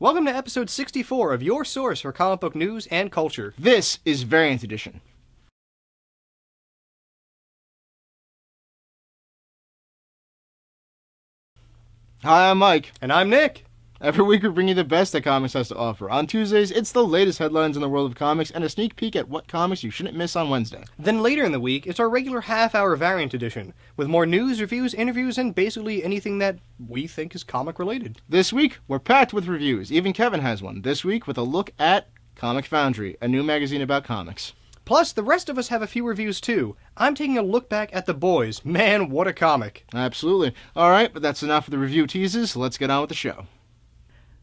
Welcome to episode 64 of your source for comic book news and culture. This is Variant Edition. Hi, I'm Mike. And I'm Nick. Every week we bring you the best that comics has to offer. On Tuesdays, it's the latest headlines in the world of comics and a sneak peek at what comics you shouldn't miss on Wednesday. Then later in the week, it's our regular half-hour Variant Edition, with more news, reviews, interviews, and basically anything that we think is comic-related. This week, we're packed with reviews. Even Kevin has one. This week, with a look at Comic Foundry, a new magazine about comics. Plus, the rest of us have a few reviews too. I'm taking a look back at The Boys. Man, what a comic. Absolutely. Alright, but that's enough of the review teases. Let's get on with the show.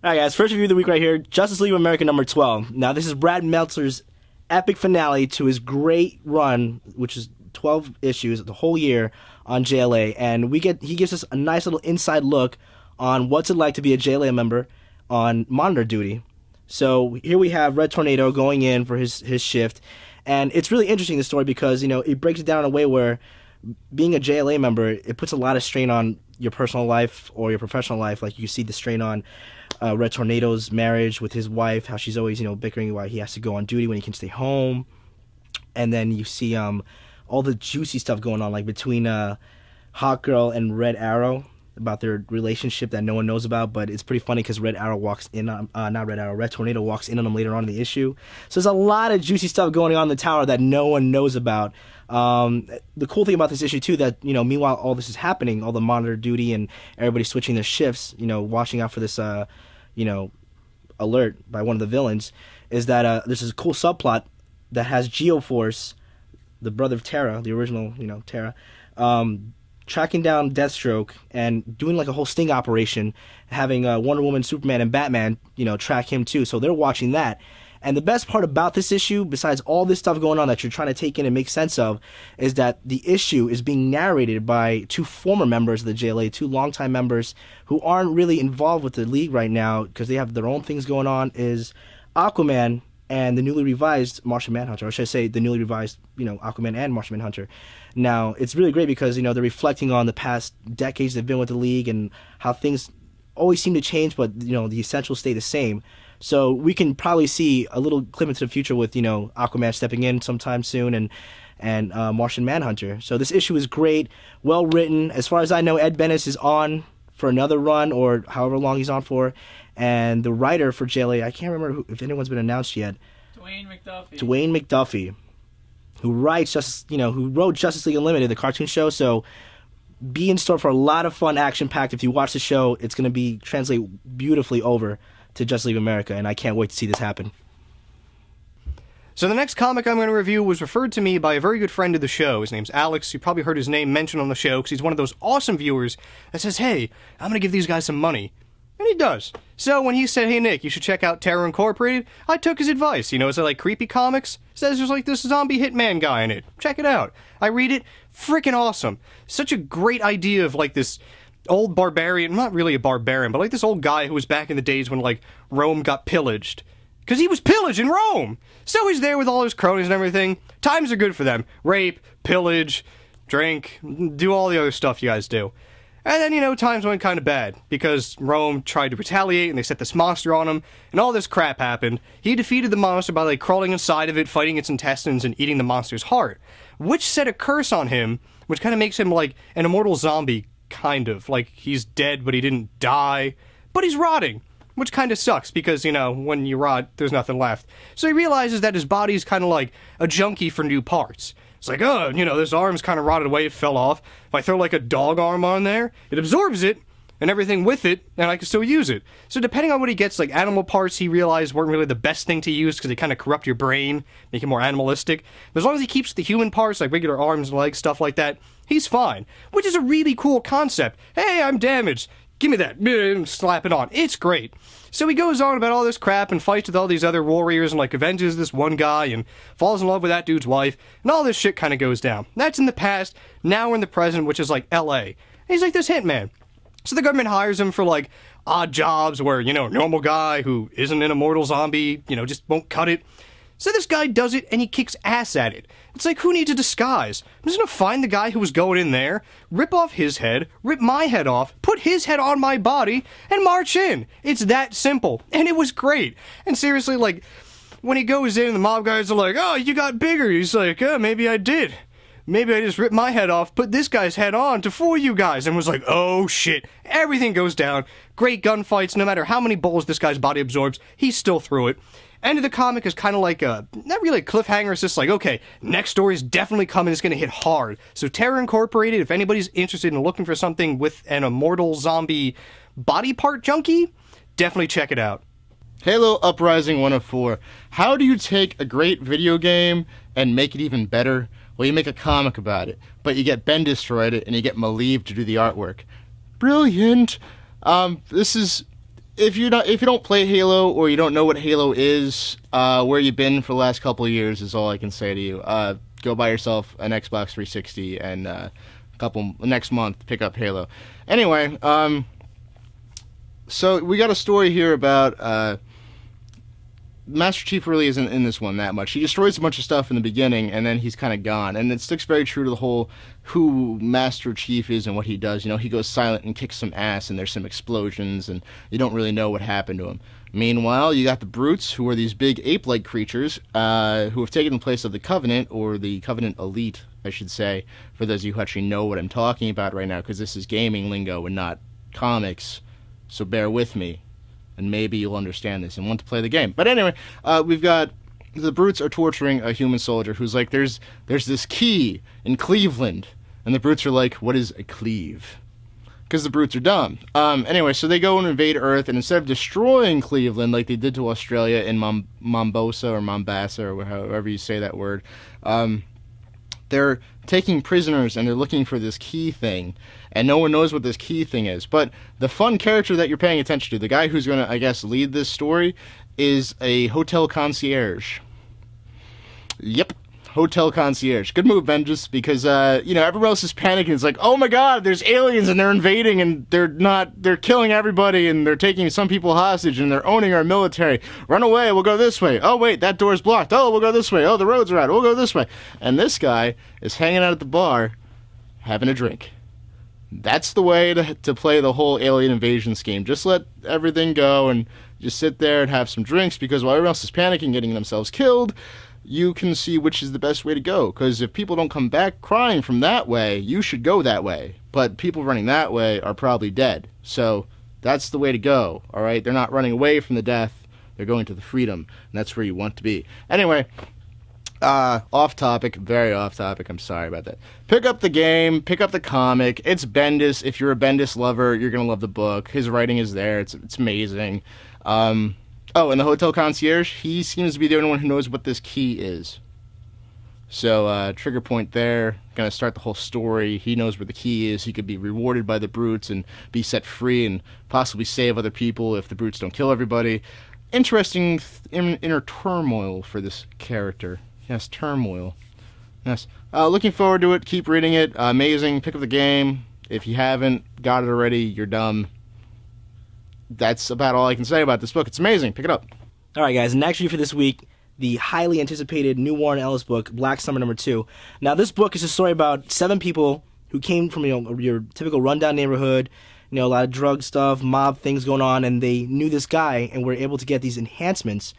Alright guys, first review of the week right here, Justice League of America number 12. Now this is Brad Meltzer's epic finale to his great run, which is 12 issues, the whole year on JLA, and he gives us a nice little inside look on what's it like to be a JLA member on monitor duty. So here we have Red Tornado going in for his shift, and it's really interesting, this story, because, you know, it breaks it down in a way where being a JLA member, it puts a lot of strain on your personal life or your professional life. Like, you see the strain on Red Tornado's marriage with his wife, how she's always, bickering why he has to go on duty when he can stay home. And then you see all the juicy stuff going on, like between Hawkgirl and Red Arrow, about their relationship that no one knows about. But it's pretty funny because Red Tornado walks in on them later on in the issue. So there's a lot of juicy stuff going on in the tower that no one knows about. The cool thing about this issue too, that, meanwhile all this is happening, all the monitor duty and everybody switching their shifts, watching out for this alert by one of the villains, is that there's this cool subplot that has Geoforce, the brother of Terra, the original, Terra, tracking down Deathstroke and doing like a whole sting operation, having Wonder Woman, Superman, and Batman, track him too. So they're watching that. And the best part about this issue, besides all this stuff going on that you're trying to take in and make sense of, is that the issue is being narrated by two former members of the JLA, two longtime members who aren't really involved with the League right now because they have their own things going on, is Aquaman and the newly revised Martian Manhunter, or should I say the newly revised, Aquaman and Martian Manhunter. Now, it's really great because, they're reflecting on the past decades they've been with the League and how things always seem to change, but, the essentials stay the same. So we can probably see a little clip into the future with, Aquaman stepping in sometime soon and Martian Manhunter. So this issue is great, well written. As far as I know, Ed Benes is on for another run, or however long he's on for. And the writer for JLA, I can't remember if anyone's been announced yet. Dwayne McDuffie, who wrote Justice League Unlimited, the cartoon show. So be in store for a lot of fun, action-packed. If you watch the show, it's going to be translate beautifully over to Justice League of America, and I can't wait to see this happen. So the next comic I'm going to review was referred to me by a very good friend of the show. His name's Alex. You probably heard his name mentioned on the show because he's one of those awesome viewers that says, hey, I'm going to give these guys some money. And he does. So when he said, hey, Nick, you should check out Terror Incorporated, I took his advice. Is it like creepy comics? It says there's like this zombie hitman guy in it. Check it out. I read it. Freaking awesome. Such a great idea of like this old barbarian, not really a barbarian, but like this old guy who was back in the days when like Rome got pillaged. Because he was pillaged in Rome. So he's there with all his cronies and everything. Times are good for them. Rape, pillage, drink, do all the other stuff you guys do. And then, times went kind of bad, because Rome tried to retaliate, and they set this monster on him, and all this crap happened. He defeated the monster by, like, crawling inside of it, fighting its intestines, and eating the monster's heart, which set a curse on him, which kind of makes him, like, an immortal zombie, kind of. Like, he's dead, but he didn't die, but he's rotting, which kind of sucks, because, when you rot, there's nothing left. So he realizes that his body's kind of like a junkie for new parts. It's like, this arm's kind of rotted away, it fell off. If I throw like a dog arm on there, it absorbs it, and everything with it, and I can still use it. So depending on what he gets, like animal parts he realized weren't really the best thing to use because they kind of corrupt your brain, make it more animalistic. But as long as he keeps the human parts, like regular arms and legs, stuff like that, he's fine. Which is a really cool concept. Hey, I'm damaged. Give me that. Slap it on. It's great. So he goes on about all this crap and fights with all these other warriors and, like, avenges this one guy and falls in love with that dude's wife, and all this shit kind of goes down. That's in the past. Now we're in the present, which is, like, L.A. And he's like this hitman. So the government hires him for, like, odd jobs where, a normal guy who isn't an immortal zombie, just won't cut it. So this guy does it, and he kicks ass at it. It's like, who needs a disguise? I'm just gonna find the guy who was going in there, rip off his head, rip my head off, put his head on my body, and march in. It's that simple. And it was great. And seriously, like, when he goes in, the mob guys are like, oh, you got bigger. He's like, oh, maybe I did. Maybe I just ripped my head off, put this guy's head on to fool you guys, and was like, oh shit. Everything goes down. Great gunfights. No matter how many bullets this guy's body absorbs, he's still through it. End of the comic is kind of like not really a cliffhanger, it's just like, okay, next story is definitely coming, it's going to hit hard. So Terror Incorporated, if anybody's interested in looking for something with an immortal zombie body part junkie, definitely check it out. Halo Uprising 104. How do you take a great video game and make it even better? Well, you make a comic about it, but you get Bendis to write it, and you get Maleev to do the artwork. Brilliant! This is... If you don't play Halo, or you don't know what Halo is, where you've been for the last couple of years is all I can say to you. Go buy yourself an Xbox 360, and next month pick up Halo. Anyway, so we got a story here about Master Chief really isn't in this one that much. He destroys a bunch of stuff in the beginning, and then he's kind of gone. And it sticks very true to the whole who Master Chief is and what he does. You know, he goes silent and kicks some ass, and there's some explosions, and you don't really know what happened to him. Meanwhile, you got the Brutes, who are these big ape-like creatures who have taken the place of the Covenant, or the Covenant Elite, I should say, for those of you who actually know what I'm talking about right now, because this is gaming lingo and not comics, so bear with me. And maybe you'll understand this and want to play the game. But anyway, we've got the Brutes are torturing a human soldier who's like, there's this key in Cleveland. And the Brutes are like, what is a cleave? Because the Brutes are dumb. Anyway, so they go and invade Earth, and instead of destroying Cleveland like they did to Australia in Mombasa or Mombasa or however you say that word, they're taking prisoners and they're looking for this key thing, and no one knows what this key thing is. But the fun character that you're paying attention to, the guy who's going to, I guess, lead this story, is a hotel concierge. Yep, hotel concierge. Good move, Bendis, because, everyone else is panicking. It's like, oh my god, there's aliens and they're invading and they're killing everybody and they're taking some people hostage and they're owning our military. Run away, we'll go this way. Oh wait, that door's blocked. Oh, we'll go this way. Oh, the roads are out. We'll go this way. And this guy is hanging out at the bar having a drink. That's the way to play the whole alien invasion scheme. Just let everything go and just sit there and have some drinks, because while everyone else is panicking, getting themselves killed, you can see which is the best way to go. Because if people don't come back crying from that way, you should go that way. But people running that way are probably dead. So that's the way to go, all right? They're not running away from the death. They're going to the freedom, and that's where you want to be. Anyway, off topic, very off topic. I'm sorry about that. Pick up the game, pick up the comic. It's Bendis. If you're a Bendis lover, you're gonna love the book. His writing is there. It's amazing. Oh, and the hotel concierge, he seems to be the only one who knows what this key is. So, trigger point there. Gonna start the whole story. He knows where the key is. He could be rewarded by the Brutes and be set free and possibly save other people if the Brutes don't kill everybody. Interesting inner turmoil for this character. Yes, turmoil. Yes. Looking forward to it. Keep reading it. Amazing. Pick up the game. If you haven't got it already, you're dumb. That's about all I can say about this book. It's amazing. Pick it up. All right, guys. Next review for this week, the highly anticipated new Warren Ellis book, Black Summer #2. Now, this book is a story about 7 people who came from your typical rundown neighborhood, a lot of drug stuff, mob things going on, and they knew this guy and were able to get these enhancements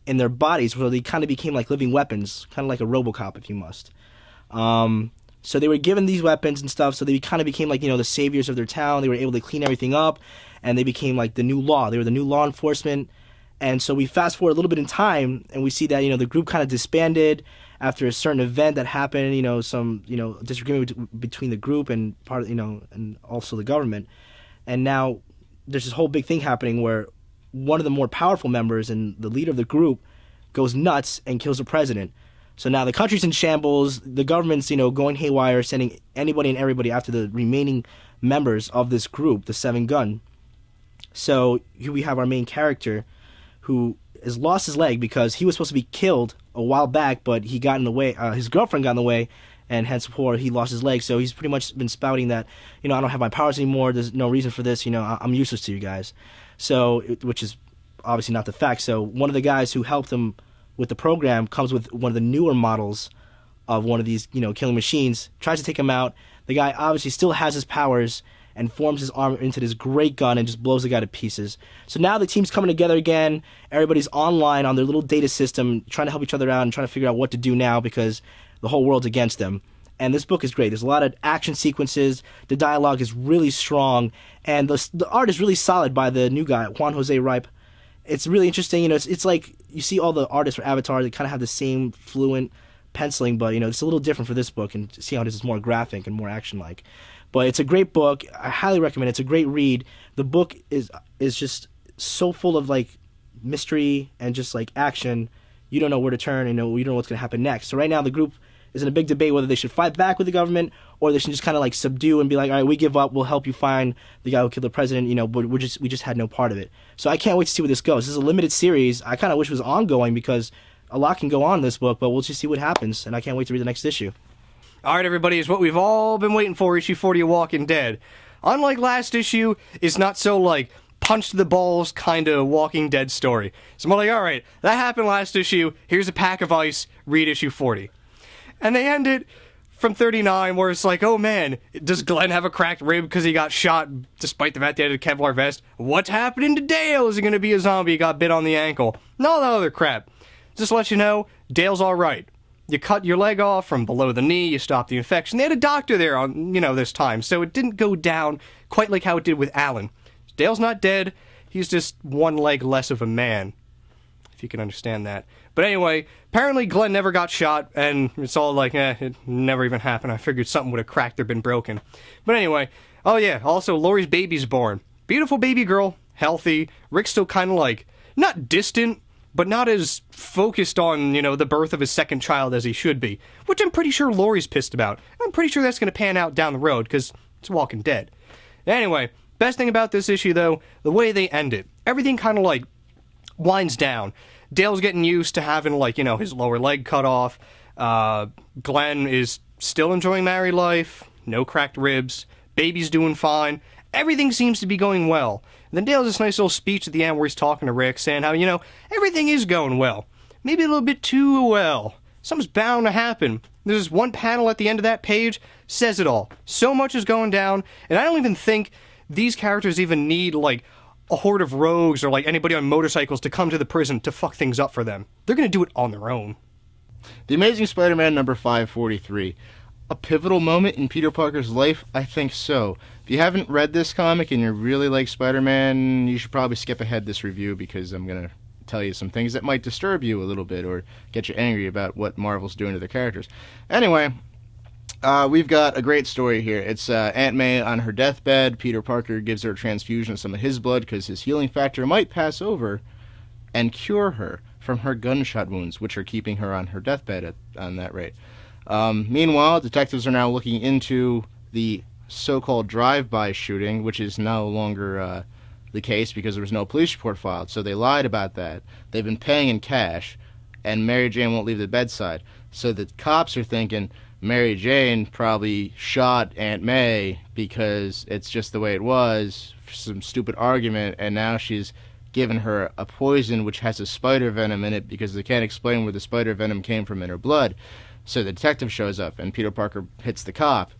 in their bodies, where they kind of became like living weapons, kind of like a RoboCop, if you must. So they were given these weapons and stuff, so they kind of became like, the saviors of their town. They were able to clean everything up, and they became like the new law. They were the new law enforcement. And so we fast forward a little bit in time, and we see that, the group kind of disbanded after a certain event that happened, some, disagreement between the group and and also the government. And now there's this whole big thing happening where one of the more powerful members and the leader of the group goes nuts and kills the president. So now the country's in shambles, the government's, going haywire, sending anybody and everybody after the remaining members of this group, the 7 Gun. So here we have our main character who has lost his leg because he was supposed to be killed a while back, but he got in the way, his girlfriend got in the way, and henceforth he lost his leg. So he's pretty much been spouting that, I don't have my powers anymore, there's no reason for this, I'm useless to you guys. So, which is obviously not the fact. So one of the guys who helped him with the program comes with one of the newer models of one of these, killing machines, tries to take him out. The guy obviously still has his powers and forms his arm into this great gun and just blows the guy to pieces. So now the team's coming together again. Everybody's online on their little data system, trying to help each other out and trying to figure out what to do now because the whole world's against them. And this book is great. There's a lot of action sequences. The dialogue is really strong. And the art is really solid by the new guy, Juan Jose Ripe. It's really interesting. It's like you see all the artists for Avatar. They kind of have the same fluent penciling, but, it's a little different for this book. And see how this is more graphic and more action-like. But it's a great book. I highly recommend it. It's a great read. The book is just so full of, mystery and just, action. You don't know where to turn and you don't know what's going to happen next. So right now the group is in a big debate whether they should fight back with the government or they should just kind of subdue and be like, all right, we give up, we'll help you find the guy who killed the president, but we just had no part of it. So I can't wait to see where this goes. This is a limited series. I kind of wish it was ongoing because a lot can go on in this book, but we'll just see what happens, and I can't wait to read the next issue. All right, everybody, it's what we've all been waiting for, issue 40 of Walking Dead. Unlike last issue, it's not so, punch to the balls kind of Walking Dead story. So I'm all all right, that happened last issue, here's a pack of ice, read issue 40. And they end it from 39 where it's oh man, does Glenn have a cracked rib because he got shot despite the fact that he had a Kevlar vest? What's happening to Dale? Is he going to be a zombie? He got bit on the ankle. And all that other crap. Just to let you know, Dale's alright. You cut your leg off from below the knee, you stop the infection. They had a doctor there on, this time, so it didn't go down quite like how it did with Alan. Dale's not dead, he's just one leg less of a man. If you can understand that. But anyway, apparently Glenn never got shot, and it's all it never even happened. I figured something would have cracked or been broken. But anyway, oh yeah, also Lori's baby's born. Beautiful baby girl, healthy. Rick's still kind of not distant, but not as focused on, the birth of his second child as he should be. Which I'm pretty sure Lori's pissed about. I'm pretty sure that's going to pan out down the road, because it's Walking Dead. Anyway, best thing about this issue, though, the way they end it. Everything kind of, winds down. Dale's getting used to having, his lower leg cut off. Glenn is still enjoying married life. No cracked ribs. Baby's doing fine. Everything seems to be going well. And then Dale has this nice little speech at the end where he's talking to Rick, saying how, everything is going well. Maybe a little bit too well. Something's bound to happen. There's this one panel at the end of that page, says it all. So much is going down, and I don't even think these characters even need, a horde of rogues or anybody on motorcycles to come to the prison to fuck things up for them. They're going to do it on their own. The Amazing Spider-Man number 543. A pivotal moment in Peter Parker's life? I think so. If you haven't read this comic and you really like Spider-Man, you should probably skip ahead this review because I'm going to tell you some things that might disturb you a little bit or get you angry about what Marvel's doing to their characters. Anyway, we've got a great story here. It's Aunt May on her deathbed. Peter Parker gives her a transfusion of some of his blood because his healing factor might pass over and cure her from her gunshot wounds, which are keeping her on her deathbed on that rate. Meanwhile, detectives are now looking into the so-called drive-by shooting, which is no longer the case because there was no police report filed. So they lied about that. They've been paying in cash, and Mary Jane won't leave the bedside. So the cops are thinking Mary Jane probably shot Aunt May because it's just the way it was, for some stupid argument, and now she's given her a poison which has a spider venom in it because they can't explain where the spider venom came from in her blood. So the detective shows up, and Peter Parker hits the cop,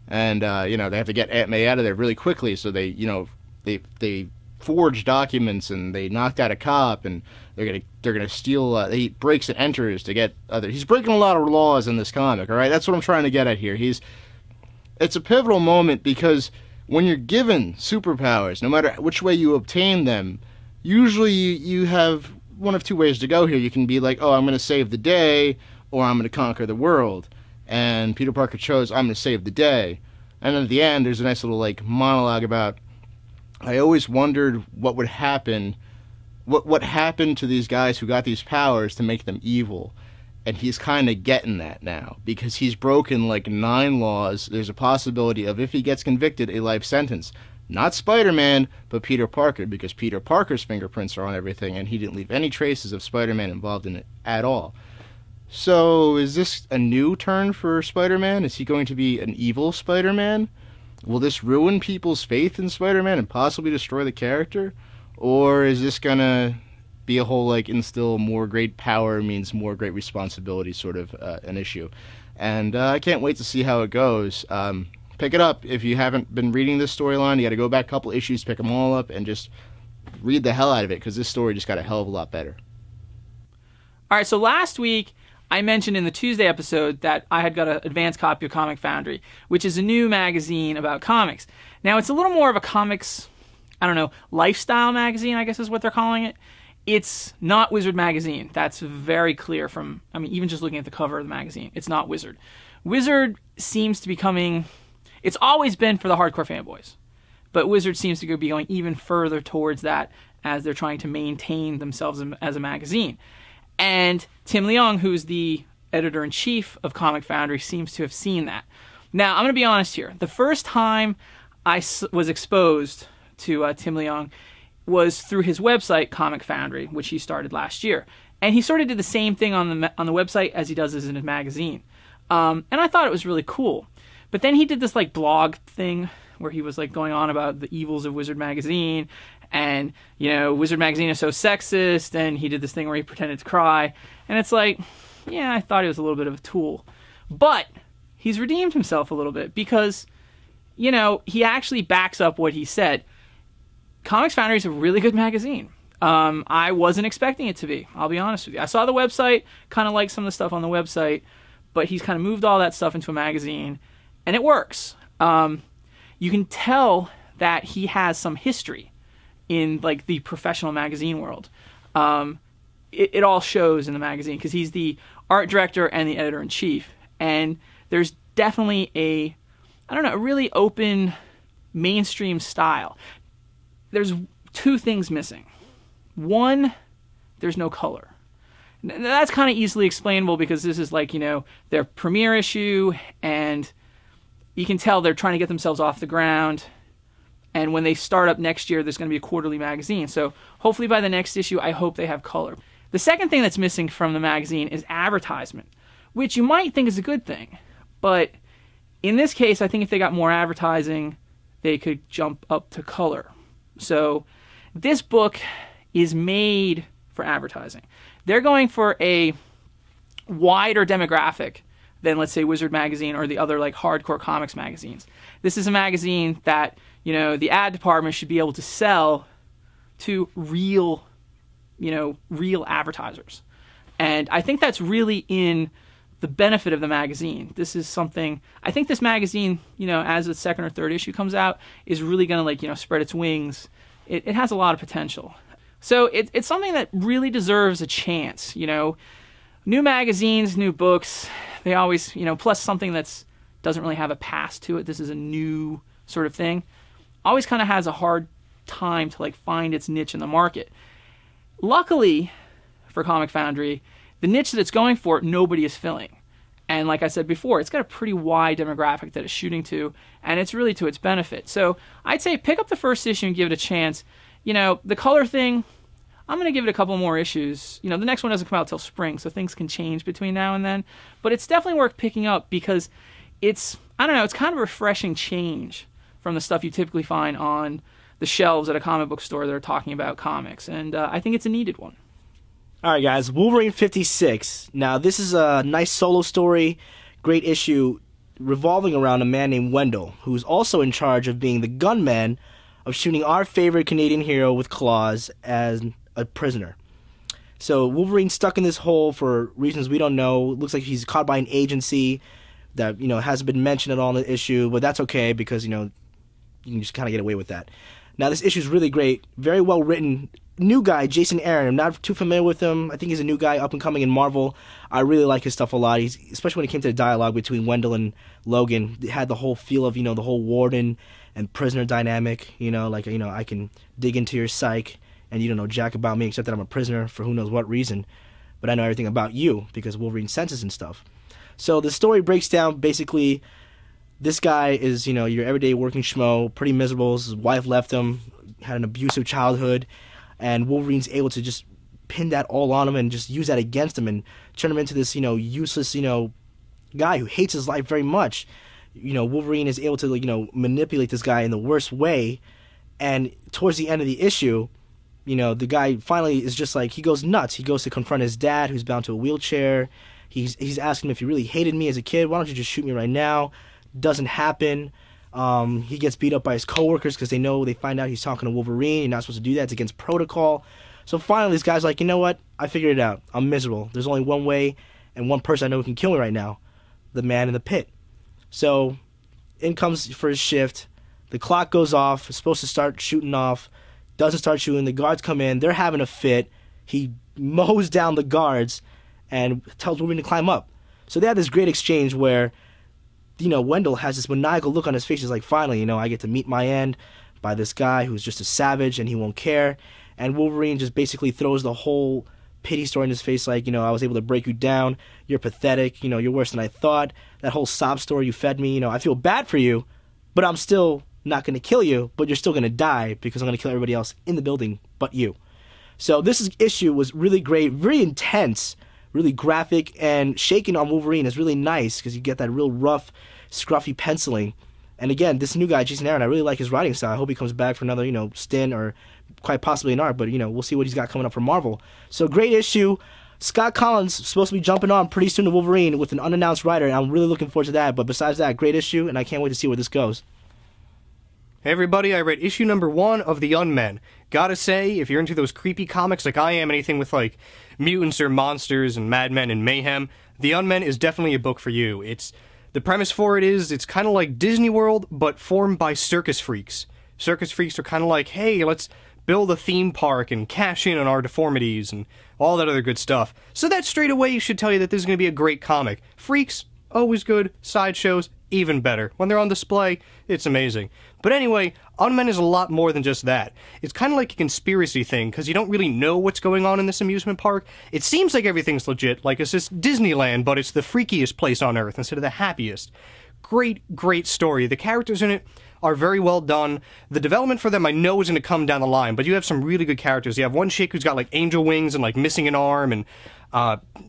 and they have to get Aunt May out of there really quickly. So they forge documents, and they knocked out a cop, and they're gonna steal. He breaks and enters to get other. He's breaking a lot of laws in this comic. All right, that's what I'm trying to get at here. It's a pivotal moment because when you're given superpowers, no matter which way you obtain them, usually you have one of two ways to go here. You can be like, oh, I'm going to save the day, or I'm going to conquer the world. And Peter Parker chose, I'm going to save the day. And at the end, there's a nice little monologue about, I always wondered what would happen, what happened to these guys who got these powers to make them evil. And he's kind of getting that now, because he's broken 9 laws. There's a possibility of, if he gets convicted, a life sentence. Not Spider-Man, but Peter Parker, because Peter Parker's fingerprints are on everything, and he didn't leave any traces of Spider-Man involved in it at all. So, is this a new turn for Spider-Man? Is he going to be an evil Spider-Man? Will this ruin people's faith in Spider-Man and possibly destroy the character? Or is this gonna be a whole like instill more great power means more great responsibility sort of an issue. And I can't wait to see how it goes. Pick it up. If you haven't been reading this storyline, you got to go back a couple issues, pick them all up, and just read the hell out of it, because this story just got a hell of a lot better. All right, so last week I mentioned in the Tuesday episode that I had got an advanced copy of Comic Foundry, which is a new magazine about comics. Now, it's a little more of a comics, I don't know, lifestyle magazine, I guess is what they're calling it. It's not Wizard magazine. That's very clear from, I mean, even just looking at the cover of the magazine. It's not Wizard. Wizard seems to be coming, it's always been for the hardcore fanboys, but Wizard seems to be going even further towards that as they're trying to maintain themselves as a magazine. And Tim Leung, who's the editor-in-chief of Comic Foundry, seems to have seen that. Now, I'm going to be honest here. The first time I was exposed to Tim Leung was through his website, Comic Foundry, which he started last year. And he sort of did the same thing on the website as he does in his magazine. And I thought it was really cool. But then he did this like blog thing where he was like going on about the evils of Wizard magazine, and Wizard magazine is so sexist, and he did this thing where he pretended to cry, and it's like, yeah, I thought he was a little bit of a tool. But he's redeemed himself a little bit, because he actually backs up what he said. Comics Foundry is a really good magazine. I wasn't expecting it to be, I'll be honest with you. I saw the website, kind of liked some of the stuff on the website, but he's kind of moved all that stuff into a magazine, and it works. You can tell that he has some history in like the professional magazine world. It all shows in the magazine, because he's the art director and the editor-in-chief, and there's definitely a really open mainstream style. There's two things missing. One, there's no color. That's kind of easily explainable, because this is like, their premiere issue, and you can tell they're trying to get themselves off the ground. And when they start up next year, there's going to be a quarterly magazine. So hopefully by the next issue, I hope they have color. The second thing that's missing from the magazine is advertisement, which you might think is a good thing. But in this case, I think if they got more advertising, they could jump up to color. So this book is made for advertising. They're going for a wider demographic than, let's say, Wizard magazine or the other like hardcore comics magazines. This is a magazine that, the ad department should be able to sell to real advertisers. And I think that's really in the benefit of the magazine. This is something, I think this magazine, as the second or third issue comes out, is really going to spread its wings. It has a lot of potential. So it's something that really deserves a chance. New magazines, new books, they always, plus something that's doesn't really have a past to it. This is a new sort of thing. Always kind of has a hard time to find its niche in the market. Luckily for Comic Foundry, the niche that it's going for, nobody is filling. And like I said before, it's got a pretty wide demographic that it's shooting to, and it's really to its benefit. So I'd say pick up the first issue and give it a chance. The color thing, I'm going to give it a couple more issues. The next one doesn't come out till spring, so things can change between now and then. But it's definitely worth picking up, because it's kind of a refreshing change from the stuff you typically find on the shelves at a comic book store that are talking about comics. And I think it's a needed one. All right, guys, Wolverine 56. Now, this is a nice solo story, great issue, revolving around a man named Wendell, who's also in charge of being the gunman of shooting our favorite Canadian hero with claws as a prisoner. So Wolverine's stuck in this hole for reasons we don't know. It looks like he's caught by an agency that, hasn't been mentioned at all in the issue, but that's okay, because, you can just kind of get away with that. Now, this issue is really great, very well written. New guy, Jason Aaron. I'm not too familiar with him. I think he's a new guy, up and coming in Marvel. I really like his stuff a lot. Especially when it came to the dialogue between Wendell and Logan. It had the whole feel of, the whole warden and prisoner dynamic. I can dig into your psyche, and you don't know jack about me except that I'm a prisoner for who knows what reason. But I know everything about you because Wolverine senses and stuff. So the story breaks down basically. This guy is, your everyday working schmo, pretty miserable. His wife left him, had an abusive childhood, and Wolverine's able to just pin that all on him and just use that against him and turn him into this, useless, guy who hates his life very much. Wolverine is able to, manipulate this guy in the worst way, and towards the end of the issue, the guy finally is just like, he goes nuts. He goes to confront his dad, who's bound to a wheelchair. He's asking him if he really hated me as a kid. Why don't you just shoot me right now? Doesn't happen. He gets beat up by his coworkers because they find out he's talking to Wolverine. You're not supposed to do that. It's against protocol. So finally, this guy's like, you know what? I figured it out. I'm miserable. There's only one way and one person I know who can kill me right now. The man in the pit. So in comes for his shift. The clock goes off. It's supposed to start shooting off. Doesn't start shooting. The guards come in. They're having a fit. He mows down the guards and tells Wolverine to climb up. So they have this great exchange where, Wendell has this maniacal look on his face. He's like, finally, I get to meet my end by this guy who's just a savage and he won't care. And Wolverine just basically throws the whole pity story in his face like, I was able to break you down. You're pathetic. You're worse than I thought. That whole sob story you fed me, I feel bad for you, but I'm still not going to kill you, but you're still going to die because I'm going to kill everybody else in the building but you. So this issue was really great, very intense, really graphic, and shaking on Wolverine is really nice because you get that real rough, scruffy penciling. And again, this new guy, Jason Aaron, I really like his writing style. I hope he comes back for another, stint or quite possibly an art, but, we'll see what he's got coming up for Marvel. So great issue. Scott Collins is supposed to be jumping on pretty soon to Wolverine with an unannounced writer, and I'm really looking forward to that. But besides that, great issue, and I can't wait to see where this goes. Hey everybody, I read issue number 1 of The Unmen. Gotta say, if you're into those creepy comics like I am, anything with like mutants or monsters and madmen and mayhem, The Unmen is definitely a book for you. The premise for it is, it's kind of like Disney World, but formed by circus freaks. Circus freaks are kind of like, hey, let's build a theme park and cash in on our deformities and all that other good stuff. So that straight away should tell you that this is going to be a great comic. Freaks, always good. Sideshows, even better. When they're on display, it's amazing. But anyway, Unmen is a lot more than just that. It's kind of like a conspiracy thing, because you don't really know what's going on in this amusement park. It seems like everything's legit, like it's just Disneyland, but it's the freakiest place on Earth instead of the happiest. Great, great story. The characters in it are very well done. The development for them I know is going to come down the line, but you have some really good characters. You have one chick who's got like angel wings and like missing an arm, and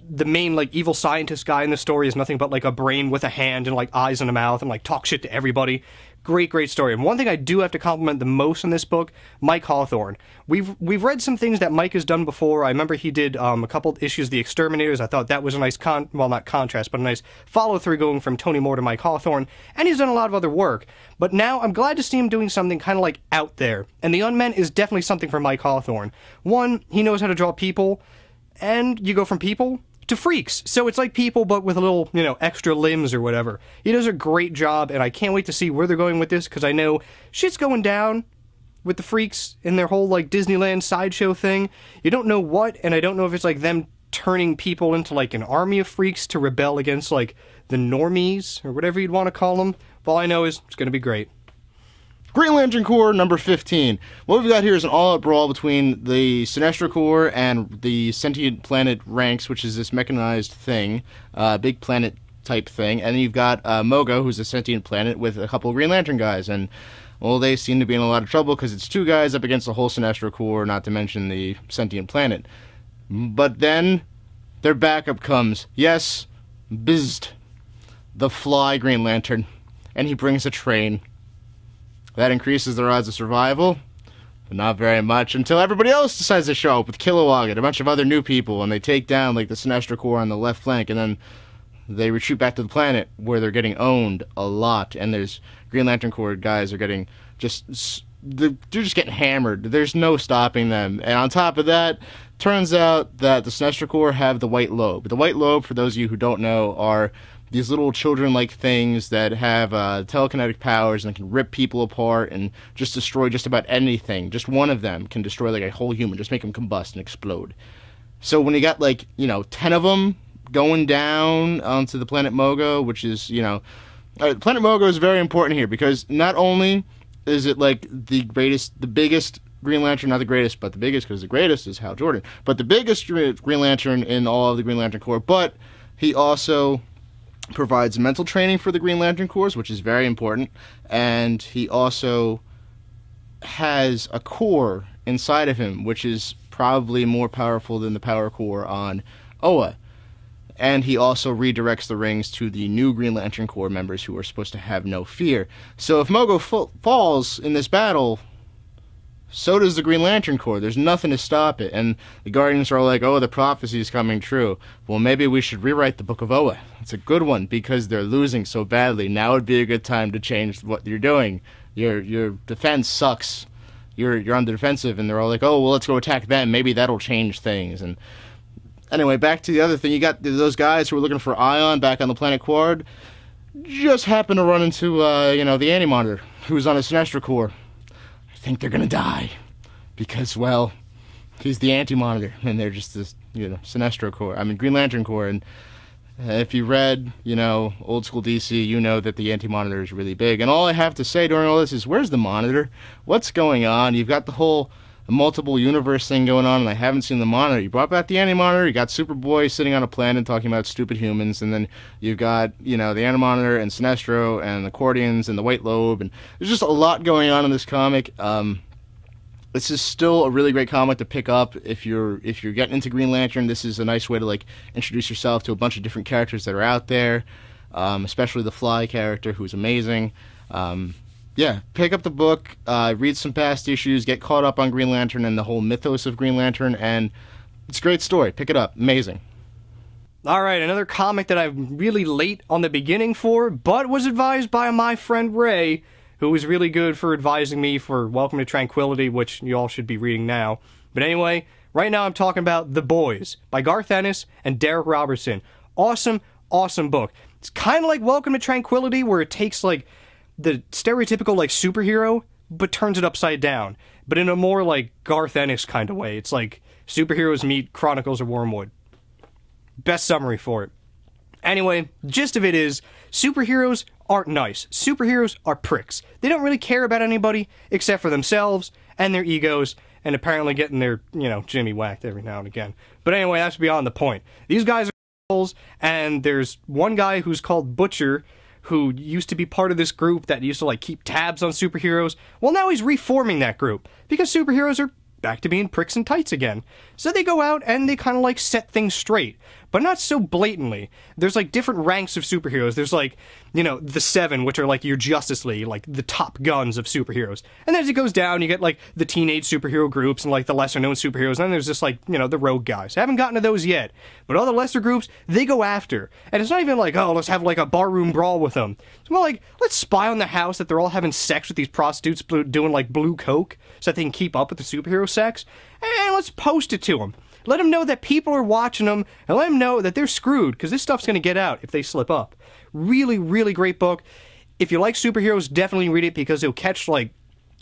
the main like evil scientist guy in the story is nothing but like a brain with a hand and like eyes and a mouth and like talk shit to everybody. Great, great story. And one thing I do have to compliment the most in this book, Mike Hawthorne. We've read some things that Mike has done before. I remember he did a couple issues of The Exterminators. I thought that was a nice not contrast, but a nice follow-through going from Tony Moore to Mike Hawthorne. And he's done a lot of other work. But now I'm glad to see him doing something kind of like out there. And The Unmen is definitely something for Mike Hawthorne. One, he knows how to draw people, and you go from people to freaks. So it's like people, but with a little, extra limbs or whatever. He does a great job, and I can't wait to see where they're going with this, because I know shit's going down with the freaks in their whole, like, Disneyland sideshow thing. You don't know what, and I don't know if it's, like, them turning people into, like, an army of freaks to rebel against, like, the normies, or whatever you'd want to call them. But all I know is it's going to be great. Green Lantern Corps number 15. What we've got here is an all-out brawl between the Sinestro Corps and the Sentient Planet Ranks, which is this mechanized thing, big planet type thing. And then you've got Mogo, who's a sentient planet, with a couple of Green Lantern guys. And, well, they seem to be in a lot of trouble because it's two guys up against the whole Sinestro Corps, not to mention the Sentient Planet. But then their backup comes. Yes, Bizd, the Fly Green Lantern. And he brings a train. That increases their odds of survival, but not very much, until everybody else decides to show up with Kilowog and a bunch of other new people, and they take down, like, the Sinestro Corps on the left flank, and then they retreat back to the planet, where they're getting owned a lot, and there's Green Lantern Corps guys are getting they're just getting hammered. There's no stopping them. And on top of that, turns out that the Sinestro Corps have the White Lobe. The White Lobe, for those of you who don't know, are these little children-like things that have telekinetic powers and can rip people apart and just destroy just about anything. Just one of them can destroy like a whole human, just make them combust and explode. So when you got 10 of them going down onto the planet Mogo, which is, Planet Mogo is very important here because not only is it like the biggest Green Lantern, not the greatest, but the biggest, because the greatest is Hal Jordan, but the biggest Green Lantern in all of the Green Lantern Corps, but he also provides mental training for the Green Lantern Corps, which is very important, and he also has a core inside of him, which is probably more powerful than the power core on Oa. And he also redirects the rings to the new Green Lantern Corps members who are supposed to have no fear. So if Mogo falls in this battle, So does the Green Lantern Corps. There's nothing to stop it. And the Guardians are like, oh, the prophecy is coming true. Well, maybe we should rewrite the Book of Oa. It's a good one because they're losing so badly. Now would be a good time to change what you're doing. Your defense sucks. You're on the defensive, and they're all like, oh, well, let's go attack them. Maybe that'll change things. And anyway, back to the other thing. You got those guys who were looking for Ion back on the planet Quard. Just happened to run into, the Anti-Monitor, who's on a Sinestro Corps. I think they're gonna die. Because, well, he's the Anti-Monitor, and they're just this, Sinestro Corps. I mean, Green Lantern Corps, and if you read, old school DC, you know that the Anti-Monitor is really big. And all I have to say during all this is, where's the Monitor? What's going on? You've got the whole multiple universe thing going on, and I haven't seen the Monitor. You brought back the Anti-Monitor, you got Superboy sitting on a planet talking about stupid humans, and then you've got, the Anti-Monitor and Sinestro and the Cordians and the White Lobe, and there's just a lot going on in this comic. This is still a really great comic to pick up if you're getting into Green Lantern. This is a nice way to introduce yourself to a bunch of different characters that are out there, especially the Fly character, who's amazing. Pick up the book, read some past issues, get caught up on Green Lantern and the whole mythos of Green Lantern, and it's a great story. Pick it up. Amazing. All right, another comic that I'm really late on the beginning for, but was advised by my friend Ray, who was really good for advising me for Welcome to Tranquility, which you all should be reading now. But anyway, right now I'm talking about The Boys by Garth Ennis and Derek Robertson. Awesome, awesome book. It's kind of like Welcome to Tranquility, where it takes, the stereotypical, superhero, but turns it upside down. But in a more, Garth Ennis kind of way. It's like superheroes meet Chronicles of Wormwood. Best summary for it. Anyway, gist of it is, superheroes aren't nice. Superheroes are pricks. They don't really care about anybody except for themselves and their egos, and apparently getting their, Jimmy whacked every now and again. But anyway, that's beyond the point. These guys are assholes, and there's one guy who's called Butcher, who used to be part of this group that used to, keep tabs on superheroes. Well, now he's reforming that group, because superheroes are back to being pricks and tights again. So they go out and they kind of set things straight, but not so blatantly. There's different ranks of superheroes. There's the Seven, which are your Justice League, the top guns of superheroes. And then as it goes down, you get the teenage superhero groups and the lesser known superheroes. And then there's just the rogue guys. I haven't gotten to those yet, but all the lesser groups, they go after. And it's not even oh, let's have a barroom brawl with them. It's more let's spy on the house that they're all having sex with these prostitutes doing blue coke so that they can keep up with the superhero sex. And let's post it to them. Let them know that people are watching them, and let them know that they're screwed, because this stuff's going to get out if they slip up. Really, really great book. If you like superheroes, definitely read it, because it'll catch,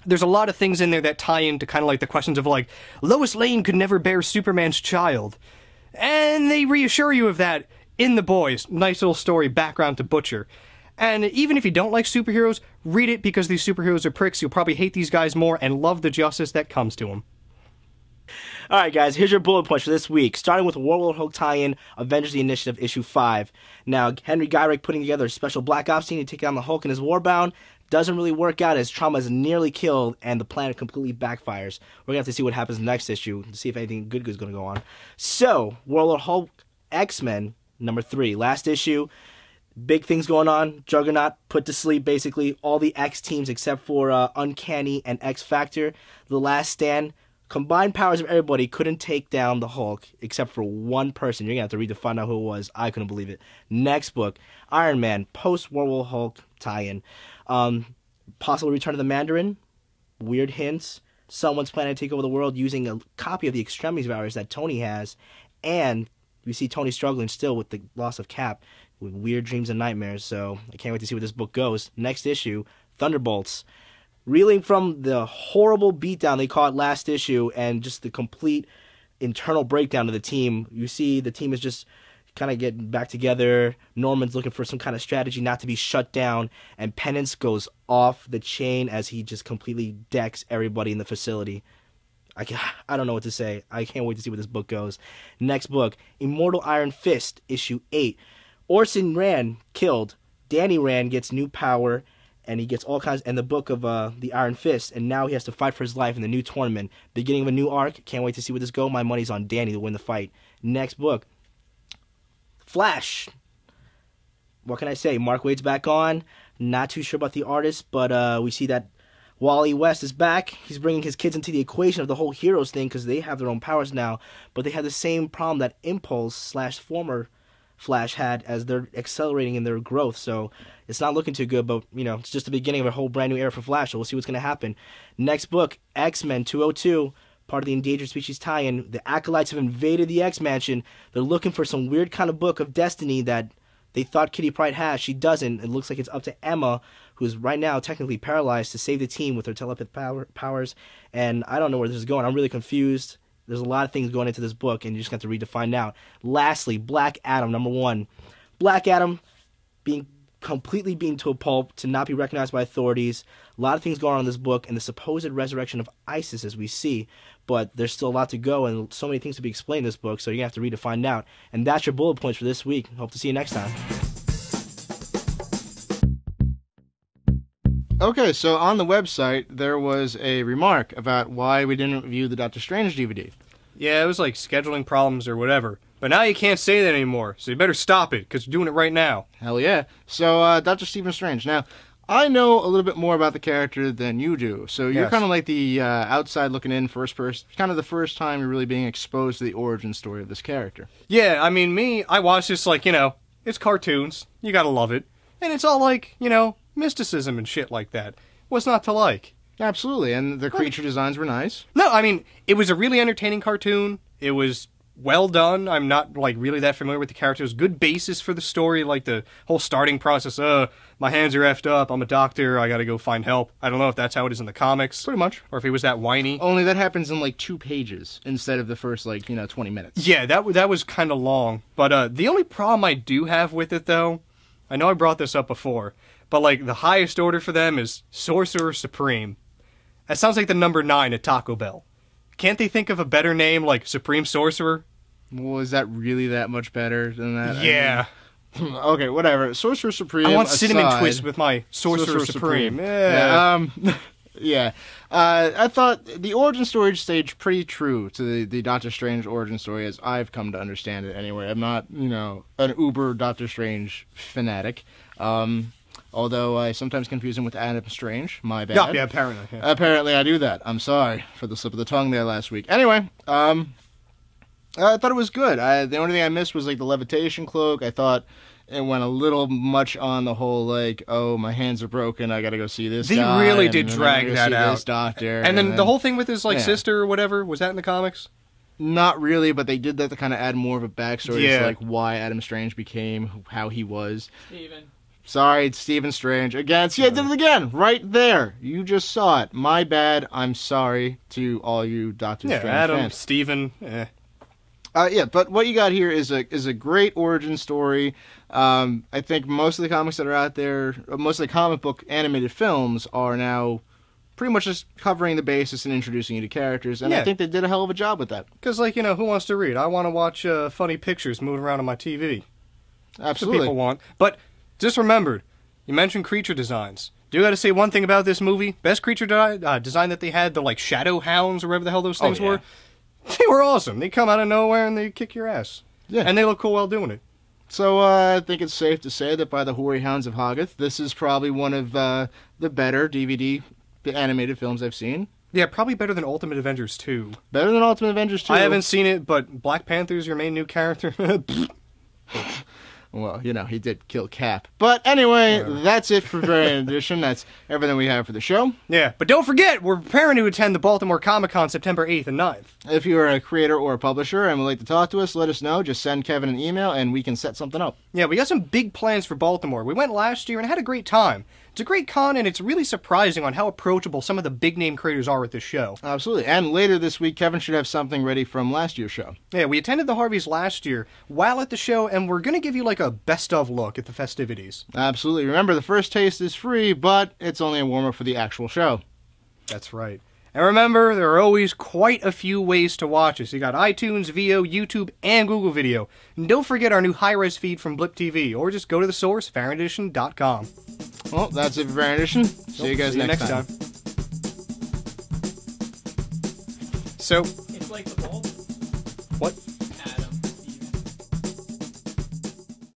there's a lot of things in there that tie into kind of the questions of, Lois Lane could never bear Superman's child. And they reassure you of that in The Boys. Nice little story, background to Butcher. And even if you don't like superheroes, read it, because these superheroes are pricks. You'll probably hate these guys more and love the justice that comes to them. Alright guys, here's your bullet points for this week, starting with Warlord Hulk tie-in, Avengers the Initiative, issue 5. Now, Henry Gyrich putting together a special Black Ops team to take down the Hulk and his Warbound doesn't really work out as Trauma is nearly killed and the planet completely backfires. We're going to have to see what happens next issue to see if anything good is going to go on. So, Warlord Hulk X-Men, number 3, last issue. Big things going on. Juggernaut put to sleep, basically. All the X teams except for Uncanny and X-Factor. The Last Stand. Combined powers of everybody couldn't take down the Hulk except for one person. You're going to have to read to find out who it was. I couldn't believe it. Next book, Iron Man, post-Werewolf Hulk tie-in. Possible return of the Mandarin. Weird hints. Someone's planning to take over the world using a copy of the Extremities virus that Tony has. And we see Tony struggling still with the loss of Cap, with weird dreams and nightmares. So I can't wait to see where this book goes. Next issue, Thunderbolts. Reeling from the horrible beatdown they caught last issue and just the complete internal breakdown of the team. You see the team is just kind of getting back together. Norman's looking for some kind of strategy not to be shut down. And Penance goes off the chain as he just completely decks everybody in the facility. I don't know what to say. I can't wait to see where this book goes. Next book, Immortal Iron Fist, issue 8. Orson Rand killed. Danny Rand gets new power. And he gets all kinds, and the book of the Iron Fist, and now he has to fight for his life in the new tournament. Beginning of a new arc. Can't wait to see where this goes. My money's on Danny to win the fight. Next book, Flash. What can I say? Mark Waid's back on. Not too sure about the artist, but we see that Wally West is back. He's bringing his kids into the equation of the whole heroes thing because they have their own powers now, but they have the same problem that Impulse / former Flash had as they're accelerating in their growth. So it's not looking too good, but it's just the beginning of a whole brand new era for Flash. So we'll see what's going to happen. Next book, X-Men 202. Part of the Endangered Species tie-in. The Acolytes have invaded the X-Mansion. They're looking for some weird kind of book of destiny that they thought Kitty Pryde has. She doesn't. It looks like it's up to Emma, who's right now technically paralyzed, to save the team with her telepathic powers. And I don't know where this is going. I'm really confused. There's a lot of things going into this book, and you just have to read to find out. Lastly, Black Adam, number 1. Black Adam being completely beaten to a pulp, to not be recognized by authorities. A lot of things going on in this book, and the supposed resurrection of Isis, as we see. But there's still a lot to go, and so many things to be explained in this book, so you're going to have to read to find out. And that's your bullet points for this week. Hope to see you next time. Okay, so on the website, there was a remark about why we didn't review the Doctor Strange DVD. Yeah, it was like scheduling problems or whatever. But now you can't say that anymore, so you better stop it, because we're doing it right now. Hell yeah. So, Dr. Stephen Strange. Now, I know a little bit more about the character than you do, so you're Yes. kind of like the outside looking in, first person, kind of the first time you're really being exposed to the origin story of this character. Yeah, I mean, I watch this like, it's cartoons. You gotta love it. And it's all like, mysticism and shit like that. What's not to like? Absolutely, and the creature designs were nice. No, I mean, it was a really entertaining cartoon. It was well done. I'm not, really that familiar with the characters. Good basis for the story, like the whole starting process. My hands are effed up. I'm a doctor. I gotta go find help. I don't know if that's how it is in the comics. Pretty much. Or if he was that whiny. Only that happens in, 2 pages instead of the first, 20 minutes. Yeah, that was kind of long. But the only problem I do have with it, though, I know I brought this up before, but, the highest order for them is Sorcerer Supreme. That sounds like the number 9 at Taco Bell. Can't they think of a better name, like Supreme Sorcerer? Well, is that really that much better than that? Yeah. Okay, whatever. Sorcerer Supreme. I want cinnamon aside, twist with my Sorcerer Supreme. Yeah. Yeah. Yeah. I thought the origin story stayed pretty true to the Doctor Strange origin story as I've come to understand it anyway. I'm not, an uber Doctor Strange fanatic. Although I sometimes confuse him with Adam Strange. My bad. Yeah, apparently. Yeah. Apparently I do that. I'm sorry for the slip of the tongue there last week. Anyway, I thought it was good. The only thing I missed was, the levitation cloak. I thought it went a little much on the whole, oh, my hands are broken, I gotta go see this They guy. really and did then drag I gotta that see out. This doctor. And then the whole thing with his, yeah. sister or whatever, was that in the comics? Not really, but they did that to kind of add more of a backstory Yeah. as to, why Adam Strange became how he was. Steven. Sorry, it's Stephen Strange. Again, see, I did it again! Right there! You just saw it. My bad. I'm sorry to all you Doctor Yeah, Strange Adam, fans. Steven, Yeah, but what you got here is a great origin story. I think most of the comics that are out there, most of the comic book animated films are now pretty much just covering the basis and introducing you to characters, and I Yeah. think they did a hell of a job with that. Because, who wants to read? I want to watch funny pictures moving around on my TV. That's what Absolutely. people want. But just remembered, you mentioned creature designs. Do got to say one thing about this movie. Best creature design that they had, the, shadow hounds or whatever the hell those things yeah. were. They were awesome. They come out of nowhere and they kick your ass. Yeah. And they look cool while doing it. So I think it's safe to say that by the Hoary Hounds of Hoggoth, this is probably one of the better DVD animated films I've seen. Yeah, probably better than Ultimate Avengers 2. Better than Ultimate Avengers 2. I haven't seen it, but Black Panther's your main new character. Well, he did kill Cap. But anyway, that's it for Variant Edition. That's everything we have for the show. Yeah, but don't forget, we're preparing to attend the Baltimore Comic-con September 8th and 9th. If you're a creator or a publisher and would like to talk to us, let us know. Just send Kevin an email and we can set something up. Yeah, we got some big plans for Baltimore. We went last year and had a great time. It's a great con, and it's really surprising on how approachable some of the big-name creators are at this show. Absolutely. And later this week, Kevin should have something ready from last year's show. Yeah, we attended the Harveys last year while at the show, and we're going to give you a best-of look at the festivities. Absolutely. Remember, the first taste is free, but it's only a warm-up for the actual show. That's right. And remember, there are always quite a few ways to watch us. You got iTunes, VO, YouTube, and Google Video. And don't forget our new high-res feed from Blip TV, or just go to the source, FarrenEdition.com. Well, that's it for Variant Edition. See you guys next time. So, It's like the ball. what?